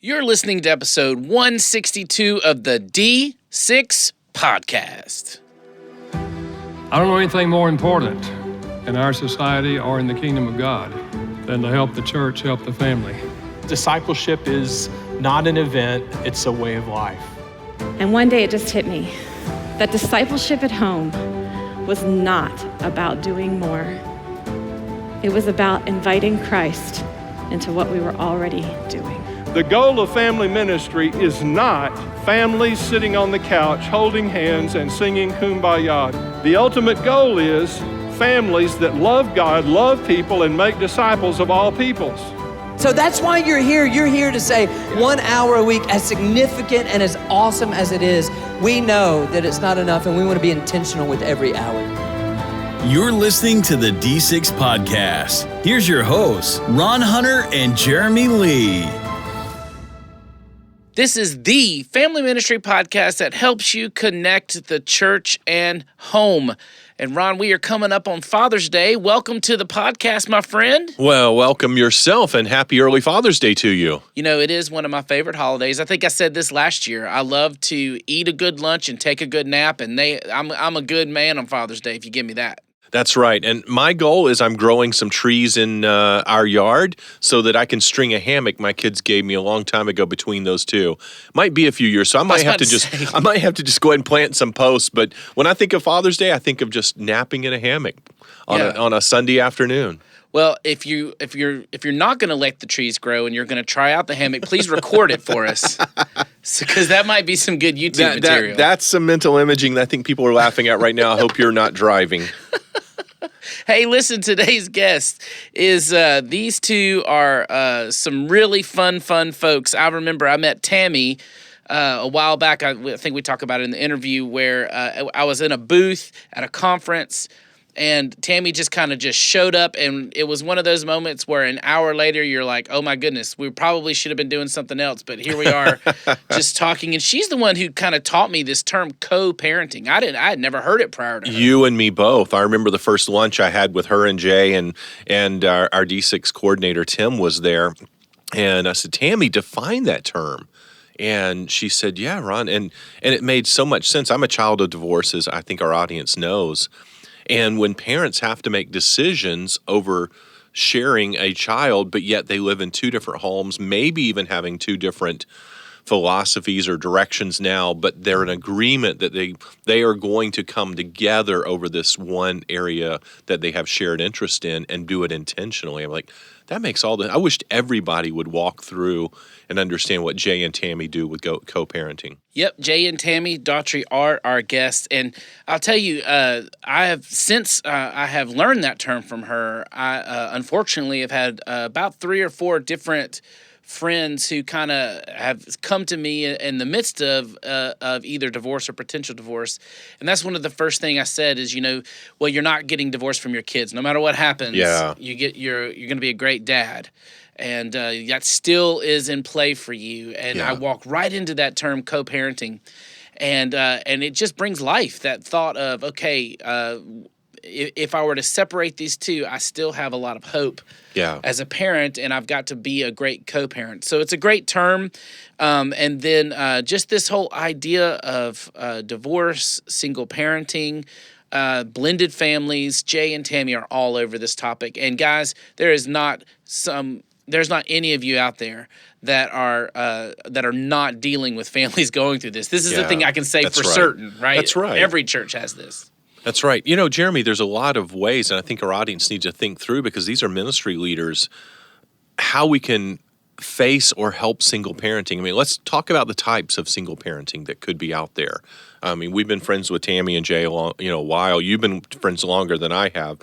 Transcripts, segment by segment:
You're listening to episode 162 of the D6 Podcast. I don't know anything more important in our society or in the kingdom of God than to help the church, help the family. Discipleship is not an event, it's a way of life. And one day it just hit me that discipleship at home was not about doing more. It was about inviting Christ into what we were already doing. The goal of family ministry is not families sitting on the couch holding hands and singing Kumbaya. The ultimate goal is families that love God, love people, and make disciples of all peoples. So that's why you're here. You're here to say 1 hour a week, as significant and as awesome as it is, we know that it's not enough and we want to be intentional with every hour. You're listening to the D6 Podcast. Here's your hosts, Ron Hunter and Jeremy Lee. This is the family ministry podcast that helps you connect the church and home. And Ron, we are coming up on Father's Day. Welcome to the podcast, my friend. Well, welcome yourself and happy early Father's Day to you. You know, it is one of my favorite holidays. I think I said this last year. I love to eat a good lunch and take a good nap, and I'm a good man on Father's Day if you give me that. That's right. And my goal is I'm growing some trees in our yard so that I can string a hammock my kids gave me a long time ago between those two. Might be a few years, so I might have to just go ahead and plant some posts. But when I think of Father's Day, I think of just napping in a hammock on a Sunday afternoon. Well, if you're not going to let the trees grow and you're going to try out the hammock, please record it for us, because that might be some good YouTube material. That's some mental imaging that I think people are laughing at right now. I hope you're not driving. Hey, listen, today's guest is, these two are some really fun folks. I remember I met Tammy a while back. I think we talked about it in the interview where I was in a booth at a conference, and Tammy just kind of showed up, and it was one of those moments where an hour later you're like, oh my goodness, we probably should have been doing something else, but here we are just talking. And she's the one who kind of taught me this term co-parenting. I had never heard it prior to her. You and me both. I remember the first lunch I had with her and Jay, and our D6 coordinator, Tim, was there. And I said, Tammy, define that term. And she said, yeah, Ron. And it made so much sense. I'm a child of divorce, as I think our audience knows. And when parents have to make decisions over sharing a child, but yet they live in two different homes, maybe even having two different philosophies or directions now, but they're in agreement that they are going to come together over this one area that they have shared interest in and do it intentionally. I'm like, that makes all the. I wished everybody would walk through and understand what Jay and Tammy do with co-parenting. Yep, Jay and Tammy Daughtry are our guests, and I'll tell you, I have learned that term from her. I unfortunately have had about 3 or 4 different friends who kind of have come to me in the midst of either divorce or potential divorce, and that's one of the first thing I said is, well, you're not getting divorced from your kids. No matter what happens, you're going to be a great dad, and that still is in play for you. And I walk right into that term co-parenting, and it just brings life. That thought of, okay, if I were to separate these two, I still have a lot of hope as a parent, and I've got to be a great co-parent. So it's a great term. And then just this whole idea of divorce, single parenting, blended families. Jay and Tammy are all over this topic. And guys, there's not any of you out there that are not dealing with families going through this. This is the thing I can say for certain, right? That's right. Every church has this. That's right. Jeremy, there's a lot of ways, and I think our audience needs to think through, because these are ministry leaders, how we can face or help single parenting. I mean, let's talk about the types of single parenting that could be out there. I mean, we've been friends with Tammy and Jay a while. You've been friends longer than I have.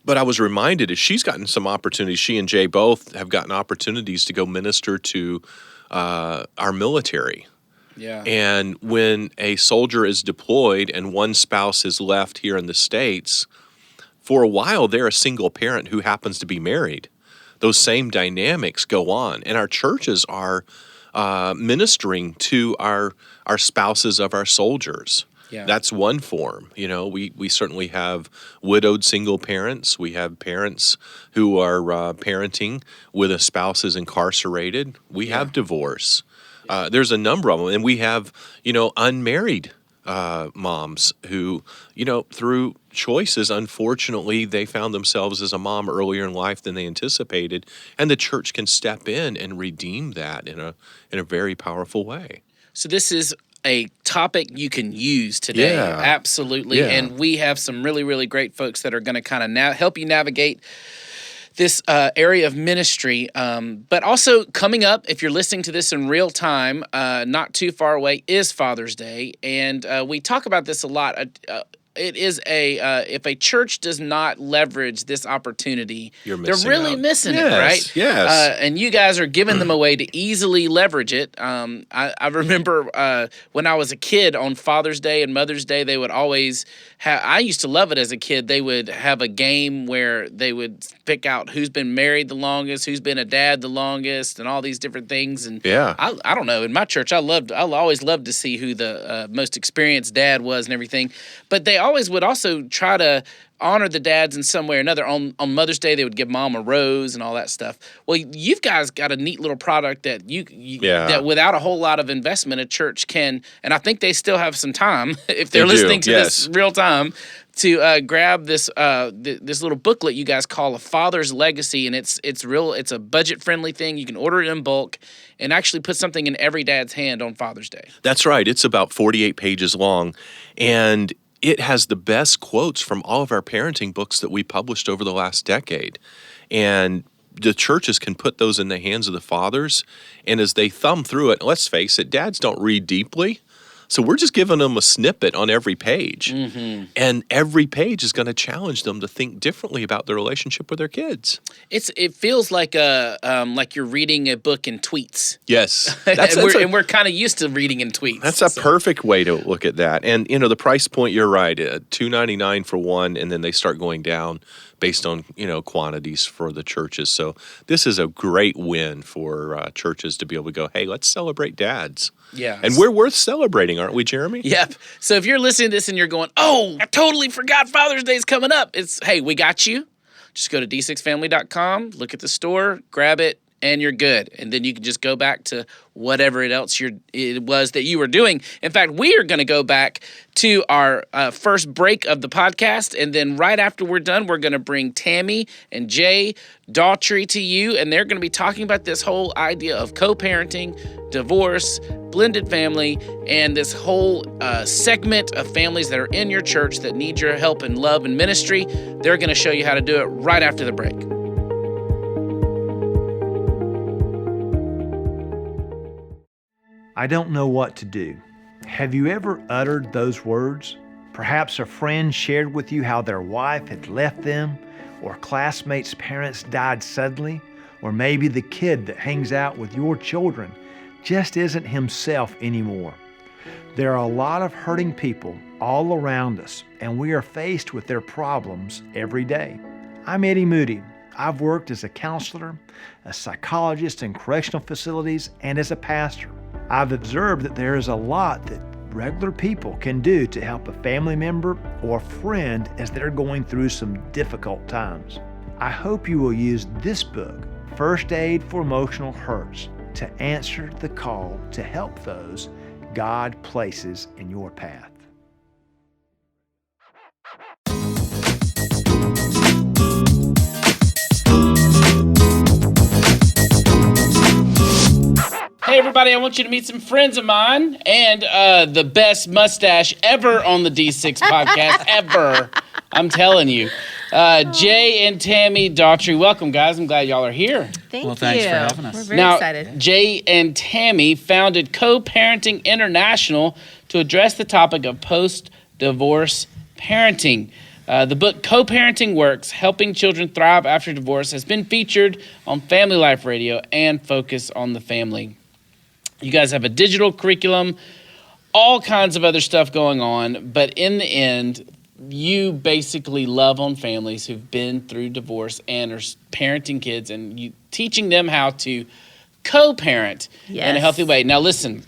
But I was reminded, as she's gotten some opportunities, she and Jay both have gotten opportunities to go minister to our military. Yeah. And when a soldier is deployed and one spouse is left here in the States, for a while they're a single parent who happens to be married. Those same dynamics go on. And our churches are ministering to our spouses of our soldiers. Yeah. That's one form. We certainly have widowed single parents. We have parents who are parenting with a spouse is incarcerated. We have divorce. There's a number of them. And we have, unmarried moms who, through choices, unfortunately, they found themselves as a mom earlier in life than they anticipated. And the church can step in and redeem that in a very powerful way. So this is a topic you can use today. Yeah. Absolutely. Yeah. And we have some really, really great folks that are going to kind of help you navigate this area of ministry. But also coming up, if you're listening to this in real time, not too far away, is Father's Day. And we talk about this a lot. It is if a church does not leverage this opportunity, They're really missing it, right? Yes. And you guys are giving them a way to easily leverage it. I remember when I was a kid on Father's Day and Mother's Day, they would always I used to love it as a kid. They would have a game where they would pick out who's been married the longest, who's been a dad the longest, and all these different things. And I don't know. In my church, I always loved to see who the most experienced dad was and everything. But they always would also try to honor the dads in some way or another. On Mother's Day, they would give mom a rose and all that stuff. Well, you've guys got a neat little product that that without a whole lot of investment, a church can, and I think they still have some time if they're listening to this real time, to grab this this little booklet you guys call A Father's Legacy, and it's a budget friendly thing. You can order it in bulk and actually put something in every dad's hand on Father's Day. That's right. It's about 48 pages long, and it has the best quotes from all of our parenting books that we published over the last decade. And the churches can put those in the hands of the fathers. And as they thumb through it, let's face it, dads don't read deeply. So we're just giving them a snippet on every page. Mm-hmm. And every page is going to challenge them to think differently about their relationship with their kids. It feels like you're reading a book in tweets. Yes. And we're kind of used to reading in tweets. That's a perfect way to look at that. And, the price point, you're right, $2.99 for one, and then they start going down based on, quantities for the churches. So this is a great win for churches to be able to go, hey, let's celebrate dads. Yeah. And we're worth celebrating, aren't we, Jeremy? Yep. So if you're listening to this and you're going, oh, I totally forgot Father's Day's coming up. Hey, we got you. Just go to d6family.com, look at the store, grab it, and you're good. And then you can just go back to whatever it was that you were doing. In fact, we are going to go back to our first break of the podcast, and then right after we're done, we're going to bring Tammy and Jay Daughtry to you, and they're going to be talking about this whole idea of co-parenting, divorce, blended family, and this whole segment of families that are in your church that need your help and love and ministry. They're going to show you how to do it right after the break. I don't know what to do. Have you ever uttered those words? Perhaps a friend shared with you how their wife had left them, or classmates' parents died suddenly, or maybe the kid that hangs out with your children just isn't himself anymore. There are a lot of hurting people all around us, and we are faced with their problems every day. I'm Eddie Moody. I've worked as a counselor, a psychologist in correctional facilities, and as a pastor. I've observed that there is a lot that regular people can do to help a family member or friend as they're going through some difficult times. I hope you will use this book, First Aid for Emotional Hurts, to answer the call to help those God places in your path. Hey, everybody, I want you to meet some friends of mine and the best mustache ever on the D6 podcast, ever. I'm telling you. Jay and Tammy Daughtry, welcome, guys. I'm glad y'all are here. Thanks for having us. We're very excited. Jay and Tammy founded Co-Parenting International to address the topic of post-divorce parenting. The book Co-Parenting Works, Helping Children Thrive After Divorce, has been featured on Family Life Radio and Focus on the Family. You guys have a digital curriculum, all kinds of other stuff going on, but in the end, you basically love on families who've been through divorce and are parenting kids, and you teaching them how to co-parent in a healthy way. Now listen,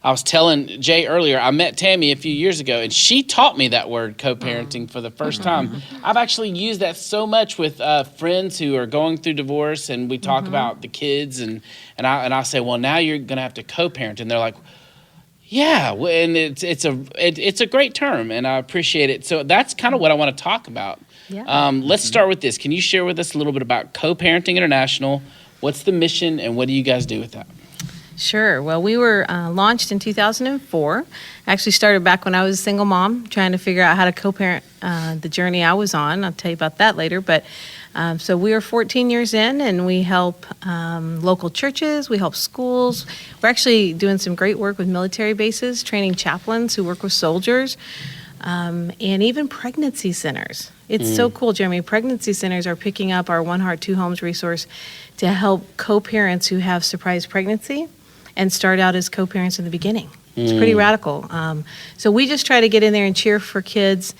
I was telling Jay earlier, I met Tammy a few years ago, and she taught me that word co-parenting for the first time. I've actually used that so much with friends who are going through divorce, and we talk about the kids, and I say, well, now you're going to have to co-parent, and they're like, yeah, and it's a great term, and I appreciate it. So that's kind of what I want to talk about. Yeah. Let's start with this. Can you share with us a little bit about Co-Parenting International? What's the mission, and what do you guys do with that? Sure. Well, we were launched in 2004. Actually started back when I was a single mom, trying to figure out how to co-parent the journey I was on. I'll tell you about that later. But so we are 14 years in, and we help local churches. We help schools. We're actually doing some great work with military bases, training chaplains who work with soldiers, and even pregnancy centers. It's so cool, Jeremy. Pregnancy centers are picking up our One Heart, Two Homes resource to help co-parents who have surprise pregnancy and start out as co-parents in the beginning. It's pretty radical. So we just try to get in there and cheer for kids,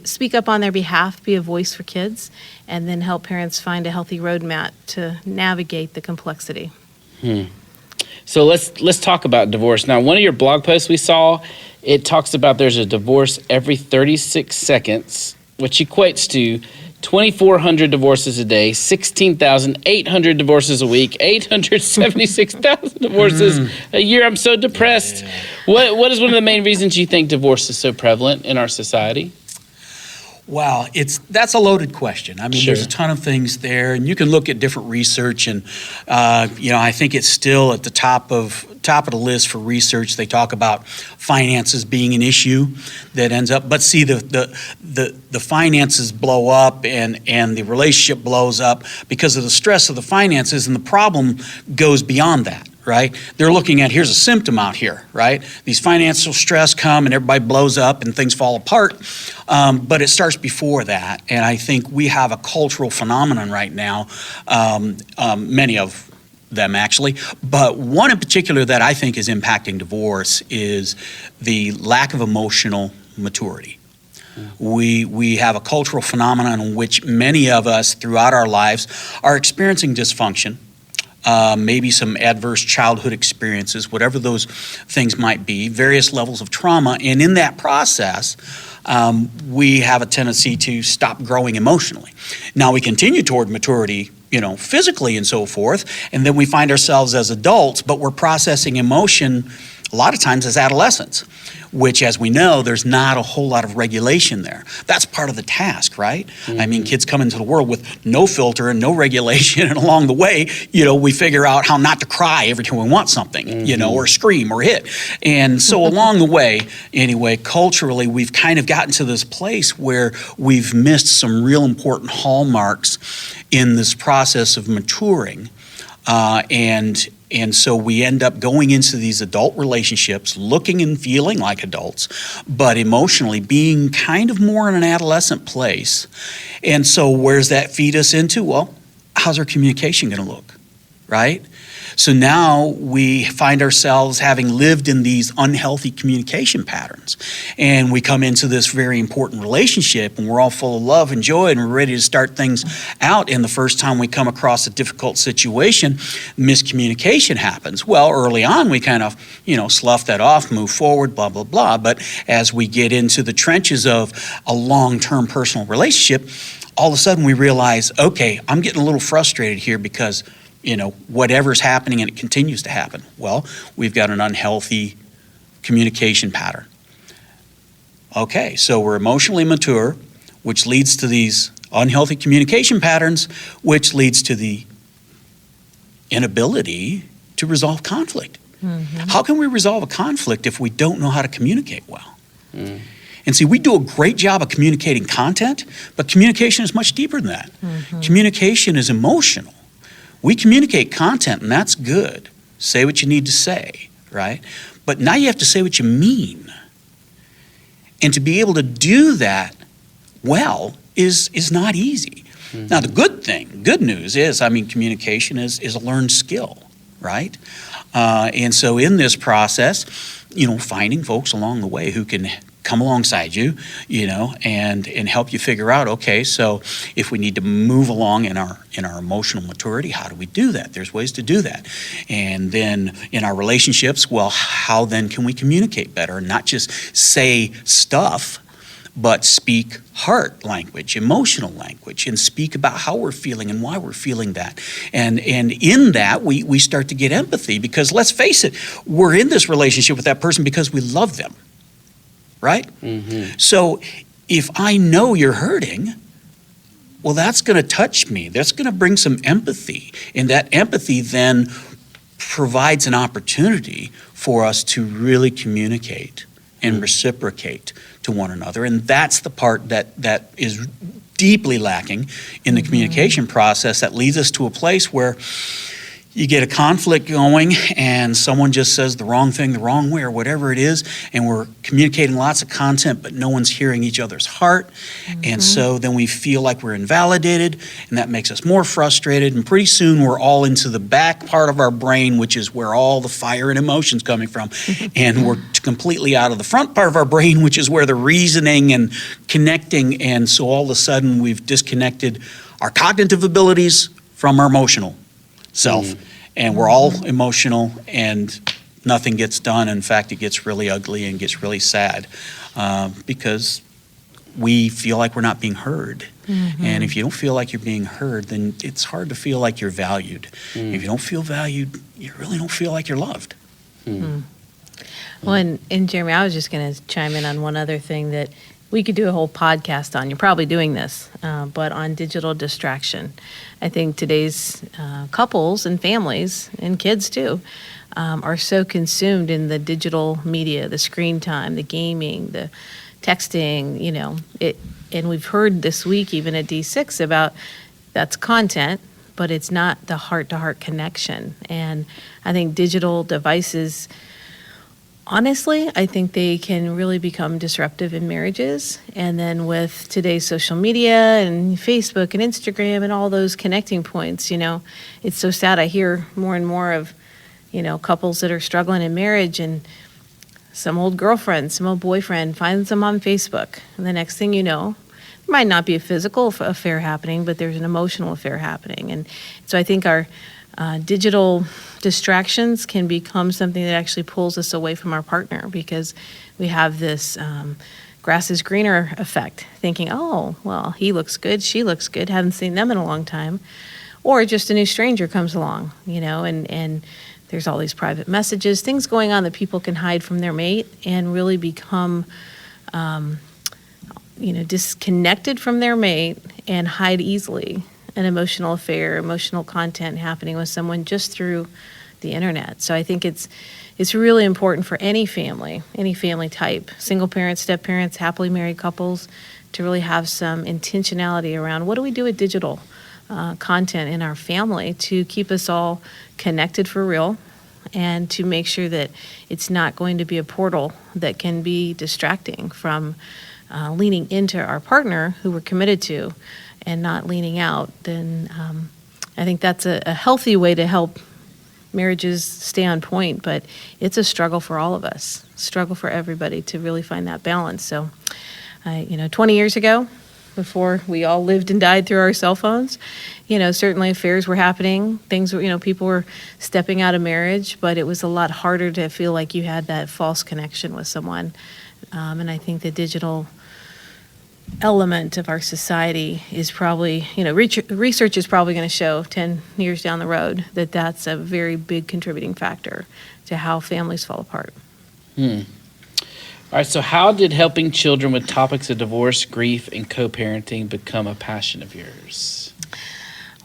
speak up on their behalf, be a voice for kids, and then help parents find a healthy roadmap to navigate the complexity. So let's talk about divorce. Now, one of your blog posts we saw, it talks about there's a divorce every 36 seconds, which equates to 2,400 divorces a day, 16,800 divorces a week, 876,000 divorces a year. I'm so depressed. What is one of the main reasons you think divorce is so prevalent in our society? Wow, that's a loaded question. I mean, There's a ton of things there, and you can look at different research, and I think it's still at the top of the list for research. They talk about finances being an issue that ends up, but see, the finances blow up and the relationship blows up because of the stress of the finances, and the problem goes beyond that. Right? They're looking at, here's a symptom out here, right? These financial stress come and everybody blows up and things fall apart. But it starts before that. And I think we have a cultural phenomenon right now, many of them actually, but one in particular that I think is impacting divorce is the lack of emotional maturity. We have a cultural phenomenon in which many of us throughout our lives are experiencing dysfunction. Maybe some adverse childhood experiences, whatever those things might be, various levels of trauma. And in that process, we have a tendency to stop growing emotionally. Now we continue toward maturity, physically and so forth, and then we find ourselves as adults, but we're processing emotion a lot of times as adolescents, which, as we know, there's not a whole lot of regulation there. That's part of the task, right? I mean, kids come into the world with no filter and no regulation, and along the way, we figure out how not to cry every time we want something, or scream or hit. And so along the way, anyway, culturally, we've kind of gotten to this place where we've missed some real important hallmarks in this process of maturing, and so we end up going into these adult relationships looking and feeling like adults, but emotionally being kind of more in an adolescent place. And so where's that feed us into? Well, how's our communication going to look, right? So now we find ourselves having lived in these unhealthy communication patterns, and we come into this very important relationship, and we're all full of love and joy, and we're ready to start things out. And the first time we come across a difficult situation, miscommunication happens. Well, early on, we kind of, slough that off, move forward, blah, blah, blah. But as we get into the trenches of a long-term personal relationship, all of a sudden we realize, okay, I'm getting a little frustrated here because whatever's happening and it continues to happen. Well, we've got an unhealthy communication pattern. Okay, so we're emotionally mature, which leads to these unhealthy communication patterns, which leads to the inability to resolve conflict. How can we resolve a conflict if we don't know how to communicate well? And see, we do a great job of communicating content, but communication is much deeper than that. Communication is emotional. We communicate content, and that's good. Say what you need to say, right? But now you have to say what you mean. And to be able to do that well is not easy. Now, the good news is, communication is a learned skill, right? And so in this process, finding folks along the way who can come alongside you, and help you figure out, okay, so if we need to move along in our emotional maturity, how do we do that? There's ways to do that. And then in our relationships, well, how then can we communicate better and not just say stuff, but speak heart language, emotional language, and speak about how we're feeling and why we're feeling that. And in that, we start to get empathy, because let's face it, we're in this relationship with that person because we love them. Right? Mm-hmm. So if I know you're hurting, well, that's going to touch me. That's going to bring some empathy. And that empathy then provides an opportunity for us to really communicate and reciprocate to one another. And that's the part that is deeply lacking in the communication process, that leads us to a place where you get a conflict going and someone just says the wrong thing the wrong way or whatever it is, and we're communicating lots of content, but no one's hearing each other's heart. And so then we feel like we're invalidated, and that makes us more frustrated. And pretty soon we're all into the back part of our brain, which is where all the fire and emotion's coming from. And we're completely out of the front part of our brain, which is where the reasoning and connecting. And so all of a sudden we've disconnected our cognitive abilities from our emotional self, and we're all emotional, and nothing gets done. In fact, it gets really ugly and gets really sad, because we feel like we're not being heard. And if you don't feel like you're being heard, then it's hard to feel like you're valued. If you don't feel valued, you really don't feel like you're loved. Well, and Jeremy, I was just going to chime in on one other thing that we could do a whole podcast on. You're probably doing this, but on digital distraction. I think today's couples and families and kids too are so consumed in the digital media, the screen time, the gaming, the texting, and we've heard this week even at D6 about that's content, but it's not the heart-to-heart connection. And I think digital devices, honestly, I think they can really become disruptive in marriages. And then with today's social media and Facebook and Instagram and all those connecting points, it's so sad. I hear more and more of, couples that are struggling in marriage, and some old girlfriend, some old boyfriend finds them on Facebook. And the next thing you know, there might not be a physical affair happening, but there's an emotional affair happening. And so I think our digital distractions can become something that actually pulls us away from our partner, because we have this grass is greener effect, thinking, oh, well, he looks good, she looks good, haven't seen them in a long time. Or just a new stranger comes along, and there's all these private messages, things going on that people can hide from their mate and really become disconnected from their mate and hide easily an emotional affair, emotional content happening with someone just through the internet. So I think it's really important for any family type, single parents, step parents, happily married couples, to really have some intentionality around what do we do with digital content in our family to keep us all connected for real, and to make sure that it's not going to be a portal that can be distracting from leaning into our partner who we're committed to, and not leaning out. Then I think that's a healthy way to help marriages stay on point, but it's a struggle for all of us, struggle for everybody to really find that balance. So, 20 years ago, before we all lived and died through our cell phones, certainly affairs were happening, things were, people were stepping out of marriage, but it was a lot harder to feel like you had that false connection with someone. And I think the digital element of our society is probably, research is probably going to show 10 years down the road that that's a very big contributing factor to how families fall apart. All right, so how did helping children with topics of divorce, grief, and co-parenting become a passion of yours?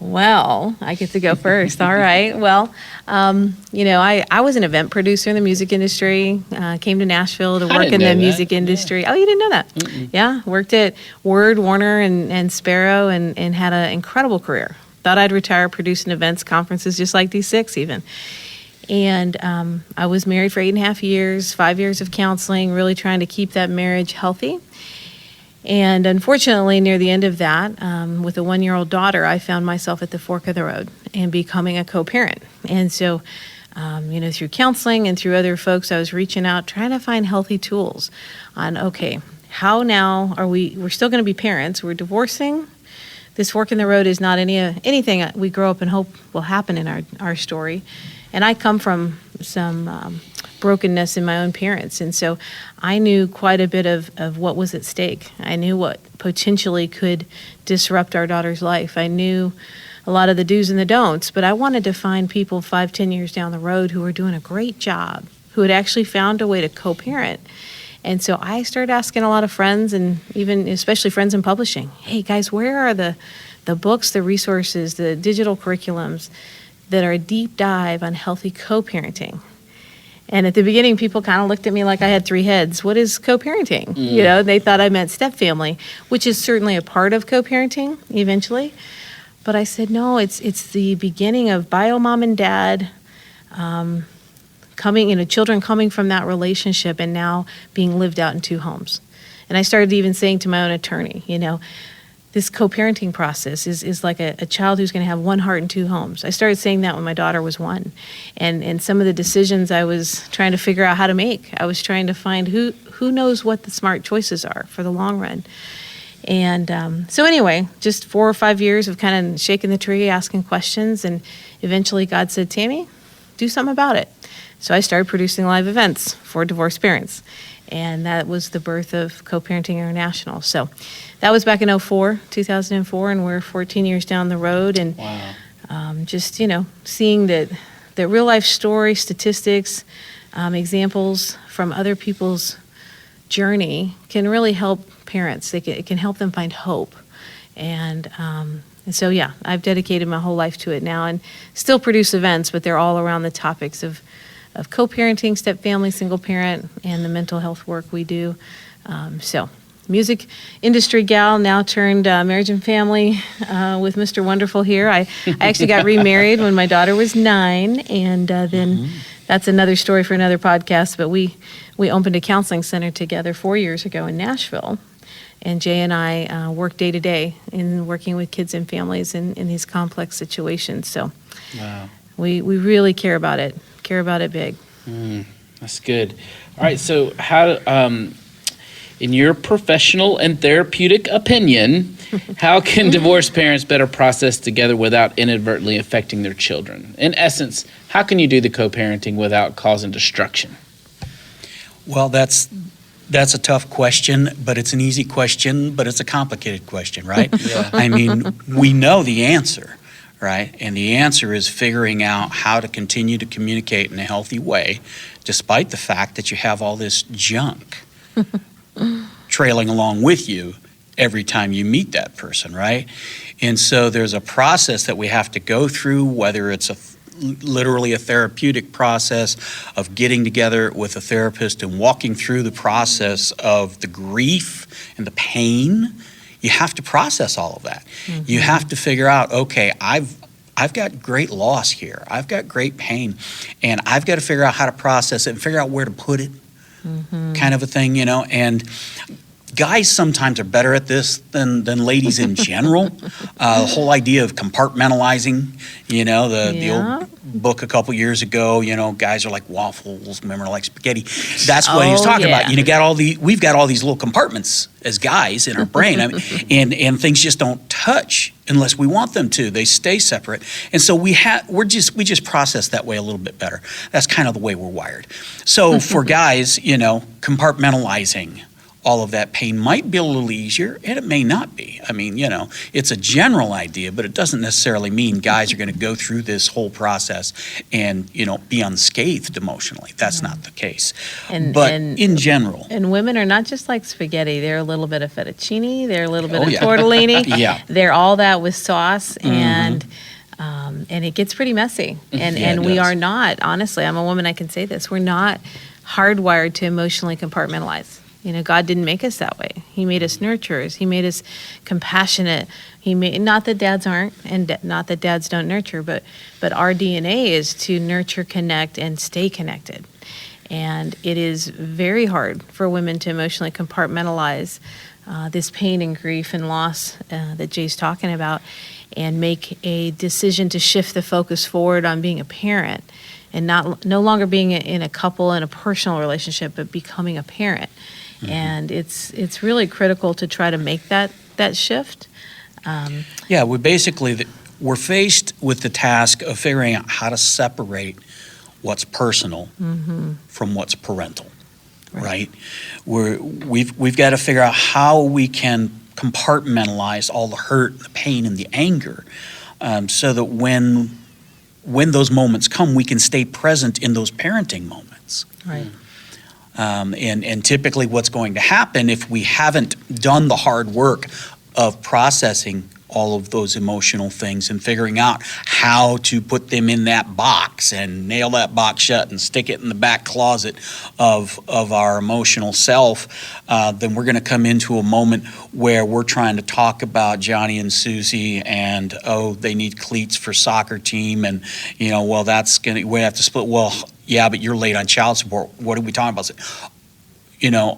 Well, I get to go first. All right. Well, I was an event producer in the music industry, came to Nashville to work in the music industry. Yeah. Oh, you didn't know that? Mm-mm. Yeah, worked at Word, Warner, and Sparrow, and had an incredible career. Thought I'd retire producing events, conferences, just like D6 even. And I was married for 8.5 years, 5 years of counseling, really trying to keep that marriage healthy. And unfortunately, near the end of that, with a 1-year-old daughter, I found myself at the fork of the road and becoming a co-parent. And so through counseling and through other folks, I was reaching out, trying to find healthy tools on, okay, how now we're still going to be parents, we're divorcing. This fork in the road is not anything we grow up and hope will happen in our story. And I come from some brokenness in my own parents. And so I knew quite a bit of what was at stake. I knew what potentially could disrupt our daughter's life. I knew a lot of the do's and the don'ts, but I wanted to find people 5-10 years down the road who were doing a great job, who had actually found a way to co-parent. And so I started asking a lot of friends, and even especially friends in publishing, hey guys, where are the books, the resources, the digital curriculums that are a deep dive on healthy co-parenting? And at the beginning, people kind of looked at me like I had 3 heads. What is co-parenting? They thought I meant step-family, which is certainly a part of co-parenting eventually. But I said, no, it's the beginning of bio mom and dad children coming from that relationship and now being lived out in 2 homes. And I started even saying to my own attorney, this co-parenting process is like a child who's going to have 1 heart and 2 homes. I started saying that when my daughter was 1. And some of the decisions I was trying to figure out how to make, I was trying to find who knows what the smart choices are for the long run. And so anyway, just 4 or 5 years of kind of shaking the tree, asking questions, and eventually God said, Tammy, do something about it. So I started producing live events for divorced parents, and that was the birth of Co-Parenting International. So that was back in 2004, and we're 14 years down the road, and just, seeing that real life story, statistics, examples from other people's journey can really help parents. It can help them find hope. And so, I've dedicated my whole life to it now and still produce events, but they're all around the topics of co-parenting, step-family, single parent, and the mental health work we do. So music industry gal, now turned marriage and family with Mr. Wonderful here. I actually got remarried when my daughter was 9, and then that's another story for another podcast, but we opened a counseling center together 4 years ago in Nashville. And Jay and I work day to day in working with kids and families in these complex situations. So we really care about it big. That's good. All right, so how, in your professional and therapeutic opinion, how can divorced parents better process together without inadvertently affecting their children? In essence, how can you do the co-parenting without causing destruction? Well, that's a tough question, but it's an easy question, but it's a complicated question, right? I mean, we know the answer, right? And the answer is figuring out how to continue to communicate in a healthy way, despite the fact that you have all this junk trailing along with you every time you meet that person, right? And so there's a process that we have to go through, whether it's literally a therapeutic process of getting together with a therapist and walking through the process of the grief and the pain. You have to process all of that. You have to figure out, okay, I've got great loss here. I've got great pain, and I've got to figure out how to process it and figure out where to put it, kind of a thing, and guys sometimes are better at this than ladies in general. The whole idea of compartmentalizing, the old book a couple years ago, guys are like waffles, women are like spaghetti. That's what he was talking about. We've got all these little compartments as guys in our brain, and things just don't touch unless we want them to. They stay separate, and so we just process that way a little bit better. That's kind of the way we're wired. So for guys, compartmentalizing all of that pain might be a little easier, and it may not be. I mean, it's a general idea, but it doesn't necessarily mean guys are going to go through this whole process and, be unscathed emotionally. That's not the case. But in general. And women are not just like spaghetti. They're a little bit of fettuccine. They're a little bit of tortellini. They're all that with sauce, and it gets pretty messy. And we are not, honestly, I'm a woman, I can say this, we're not hardwired to emotionally compartmentalize. God didn't make us that way. He made us nurturers. He made us compassionate. Not that dads aren't, and not that dads don't nurture, but our DNA is to nurture, connect, and stay connected. And it is very hard for women to emotionally compartmentalize this pain and grief and loss that Jay's talking about, and make a decision to shift the focus forward on being a parent and no longer being in a couple and a personal relationship, but becoming a parent. And it's really critical to try to make that shift. Yeah, we're faced with the task of figuring out how to separate what's personal from what's parental, right? We've got to figure out how we can compartmentalize all the hurt, the pain, and the anger, so that when those moments come, we can stay present in those parenting moments. Right. And typically what's going to happen if we haven't done the hard work of processing all of those emotional things and figuring out how to put them in that box and nail that box shut and stick it in the back closet of our emotional self, then we're going to come into a moment where we're trying to talk about Johnny and Susie and, they need cleats for soccer team, and, we have to split. Well, yeah, but you're late on child support. What are we talking about?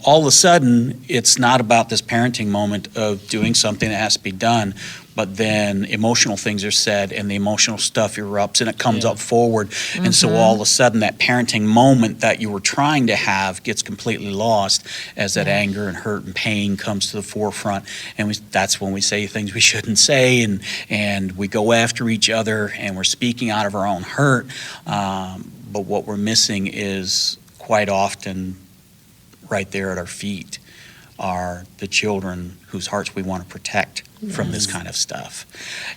All of a sudden, it's not about this parenting moment of doing something that has to be done, but then emotional things are said and the emotional stuff erupts and it comes up forward. And so all of a sudden, that parenting moment that you were trying to have gets completely lost as that anger and hurt and pain comes to the forefront. And that's when we say things we shouldn't say, and we go after each other and we're speaking out of our own hurt. But what we're missing is quite often right there at our feet are the children whose hearts we want to protect from this kind of stuff.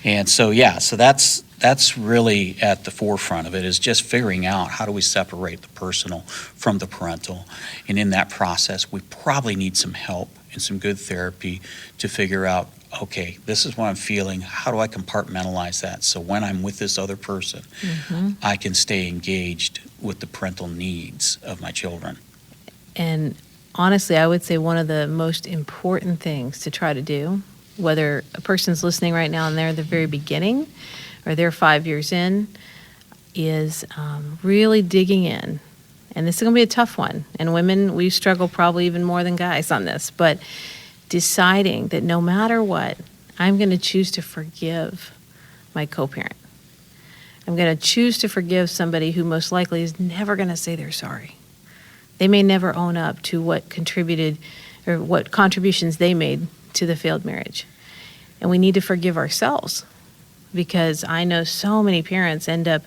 And so that's really at the forefront of it, is just figuring out how do we separate the personal from the parental. And in that process, we probably need some help and some good therapy to figure out, okay, this is what I'm feeling. How do I compartmentalize that so when I'm with this other person, I can stay engaged with the parental needs of my children? And honestly, I would say one of the most important things to try to do, whether a person's listening right now and they're at the very beginning or they're 5 years in, is really digging in. And this is going to be a tough one. And women, we struggle probably even more than guys on this. But deciding that no matter what, I'm going to choose to forgive my co-parent. I'm going to choose to forgive somebody who most likely is never going to say they're sorry. They may never own up to what contributed or what contributions they made to the failed marriage. And we need to forgive ourselves, because I know so many parents end up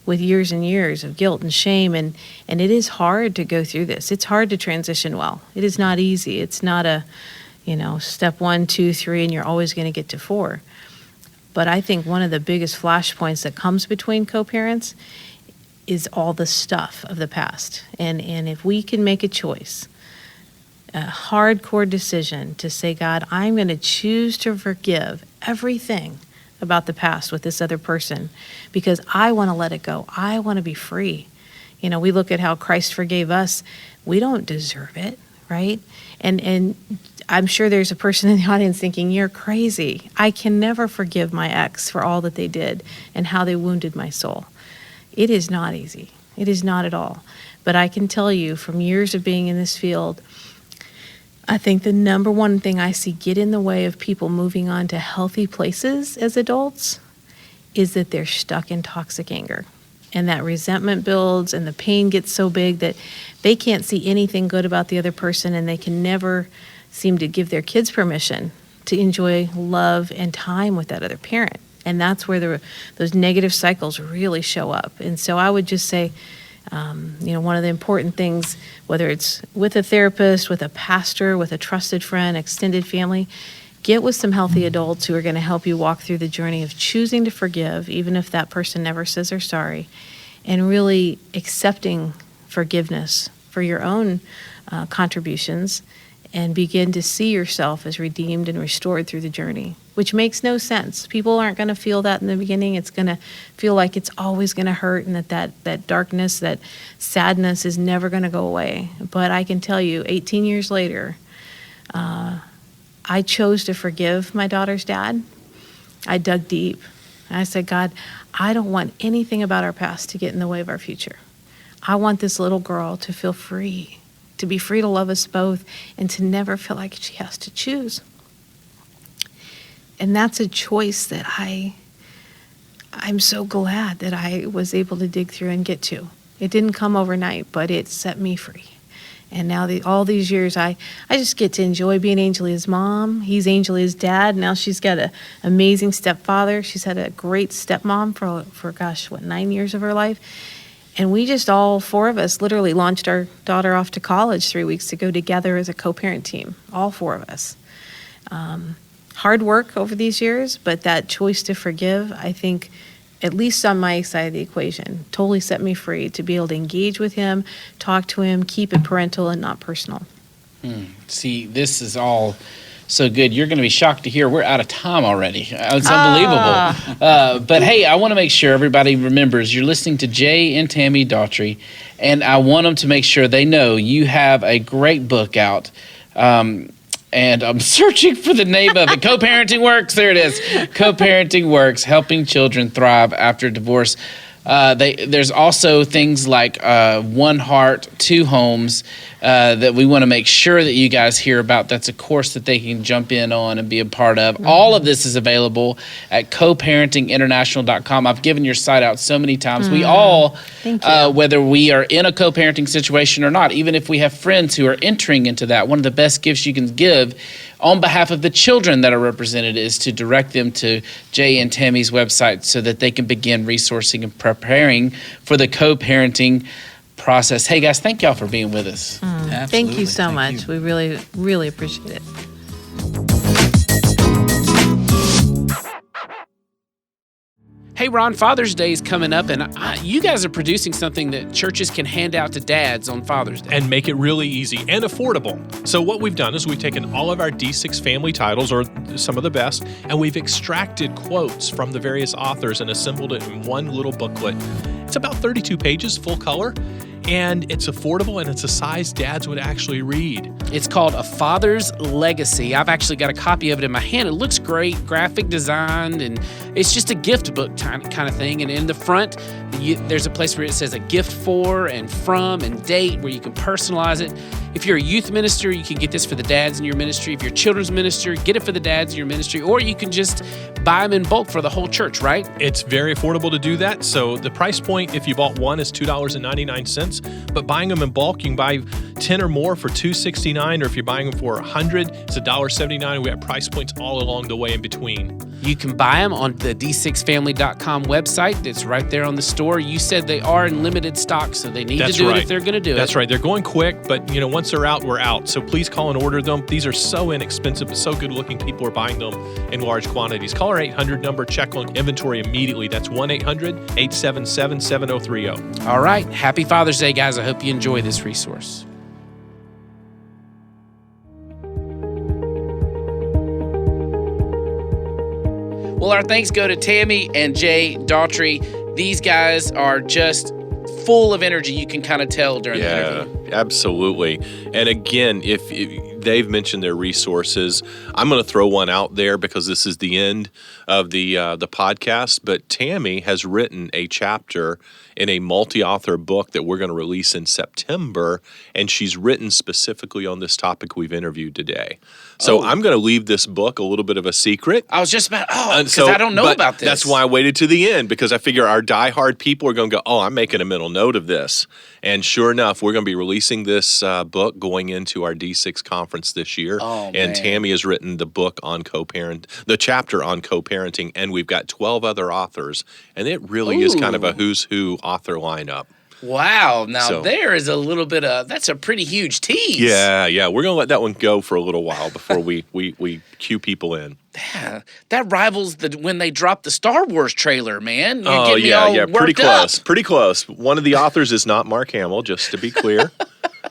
with years and years of guilt and shame, and it is hard to go through this. It's hard to transition well. It is not easy. It's not a, step 1, 2, 3, and you're always going to get to 4. But I think one of the biggest flashpoints that comes between co-parents is all the stuff of the past. And if we can make a choice, a hardcore decision to say, God, I'm going to choose to forgive everything about the past with this other person because I want to let it go. I want to be free. We look at how Christ forgave us. We don't deserve it, right? And I'm sure there's a person in the audience thinking, you're crazy. I can never forgive my ex for all that they did and how they wounded my soul. It is not easy. It is not at all. But I can tell you from years of being in this field, I think the number one thing I see get in the way of people moving on to healthy places as adults is that they're stuck in toxic anger. And that resentment builds and the pain gets so big that they can't see anything good about the other person, and they can never seem to give their kids permission to enjoy love and time with that other parent. And that's where those negative cycles really show up. And so I would just say, one of the important things, whether it's with a therapist, with a pastor, with a trusted friend, extended family, get with some healthy adults who are going to help you walk through the journey of choosing to forgive, even if that person never says they're sorry, and really accepting forgiveness for your own contributions, and begin to see yourself as redeemed and restored through the journey, which makes no sense. People aren't going to feel that in the beginning. It's going to feel like it's always going to hurt, and that darkness, that sadness is never going to go away. But I can tell you, 18 years later, I chose to forgive my daughter's dad. I dug deep. And I said, God, I don't want anything about our past to get in the way of our future. I want this little girl to feel free, to be free to love us both, and to never feel like she has to choose. And that's a choice that I I'm so glad that I was able to dig through and get to. It didn't come overnight, but it set me free. And now all these years, I just get to enjoy being Angelia's mom. He's Angelia's dad. Now she's got an amazing stepfather. She's had a great stepmom for 9 years of her life. And we just, all four of us, literally launched our daughter off to college 3 weeks ago together as a co-parent team, all four of us. Hard work over these years, but that choice to forgive, I think, at least on my side of the equation, totally set me free to be able to engage with him, talk to him, keep it parental and not personal. See, this is all so good. You're going to be shocked to hear we're out of time already. It's unbelievable. But hey, I want to make sure everybody remembers you're listening to Jay and Tammy Daughtry, and I want them to make sure they know you have a great book out. And I'm searching for the name of it. Co-Parenting Works. There it is. Co-Parenting Works, Helping Children Thrive After Divorce. There's also things like One Heart, Two Homes that we want to make sure that you guys hear about. That's a course that they can jump in on and be a part of. Mm-hmm. All of this is available at coparentinginternational.com. I've given your site out so many times. We all, whether we are in a co-parenting situation or not, even if we have friends who are entering into that, one of the best gifts you can give on behalf of the children that are represented is to direct them to Jay and Tammy's website so that they can begin resourcing and preparing for the co-parenting process. Hey guys, thank y'all for being with us. Thank you so much. We really, really appreciate it. Hey Ron, Father's Day is coming up, and you guys are producing something that churches can hand out to dads on Father's Day. And make it really easy and affordable. So what we've done is we've taken all of our D6 family titles, or some of the best, and we've extracted quotes from the various authors and assembled it in one little booklet. It's about 32 pages, full color, and it's affordable, and it's a size dads would actually read. It's called A Father's Legacy. I've actually got a copy of it in my hand. It looks great, graphic designed, and it's just a gift book kind of thing. And in the front, there's a place where it says a gift for and from and date where you can personalize it. If you're a youth minister, you can get this for the dads in your ministry. If you're a children's minister, get it for the dads in your ministry. Or you can just buy them in bulk for the whole church, right? It's very affordable to do that. So the price point, if you bought one, is $2.99. But buying them in bulk, you can buy 10 or more for $2.69. Or if you're buying them for 100, it's $1.79. We have price points all along the way in between. You can buy them on the d6family.com website. It's right there on the store. You said they are in limited stock, so they need to do it if they're going to do it. That's right. They're going quick, but once they're out, we're out. So please call and order them. These are so inexpensive, but so good looking. People are buying them in large quantities. Call our 800 number, check on inventory immediately. That's 1-800-877-7030. All right. Happy Father's Day, guys. I hope you enjoy this resource. Well, our thanks go to Tammy and Jay Daughtry. These guys are just full of energy. You can kind of tell during the interview. Absolutely. And again, if they've mentioned their resources, I'm going to throw one out there because this is the end of the podcast. But Tammy has written a chapter in a multi-author book that we're going to release in September, and she's written specifically on this topic we've interviewed today. So I'm going to leave this book a little bit of a secret. I was just about, because I don't know about this. That's why I waited to the end, because I figure our diehard people are going to go, I'm making a mental note of this. And sure enough, we're going to be releasing this book going into our D6 conference this year. And Tammy has written the book on the chapter on co-parenting, and we've got 12 other authors. And it really is kind of a who's who author lineup. Wow. Now, there is a little bit of, that's a pretty huge tease. Yeah. We're going to let that one go for a little while before we cue people in. Yeah, that rivals when they dropped the Star Wars trailer, man. Pretty close. Pretty close. One of the authors is not Mark Hamill, just to be clear.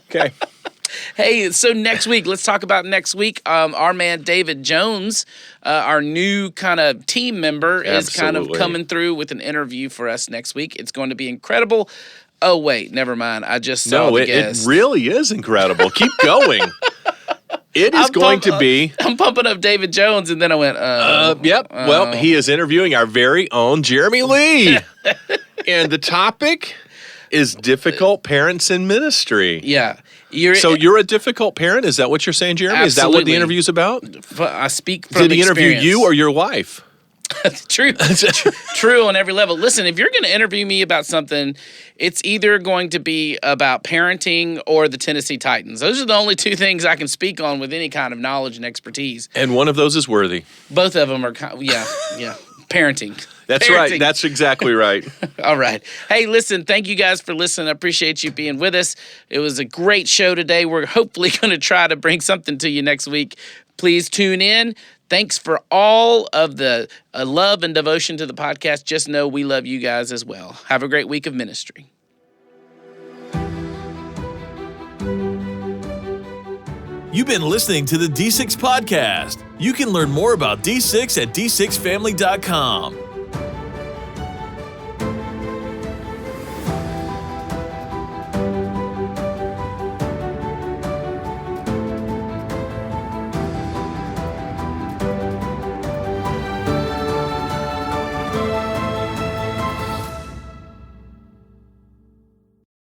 Okay. Hey, so next week, let's talk about next week. Our man David Jones, our new kind of team member, is kind of coming through with an interview for us next week. It's going to be incredible. Oh, wait, never mind. I just saw the guest. It really is incredible. Keep going. It is going to be. I'm pumping up David Jones, and then I went, Well, he is interviewing our very own Jeremy Lee. And the topic is difficult parents in ministry. Yeah. You're a difficult parent? Is that what you're saying, Jeremy? Absolutely. Is that what the interview's about? I speak from experience. Did he interview you or your wife? True on every level. Listen, if you're going to interview me about something, it's either going to be about parenting or the Tennessee Titans. Those are the only two things I can speak on with any kind of knowledge and expertise. And one of those is worthy. Both of them are, parenting. That's Parenting. right. That's exactly right. All right. Hey, listen, thank you guys for listening. I appreciate you being with us. It was a great show today. We're hopefully going to try to bring something to you next week. Please tune in. Thanks for all of the love and devotion to the podcast. Just know we love you guys as well. Have a great week of ministry. You've been listening to the D6 Podcast. You can learn more about D6 at d6family.com.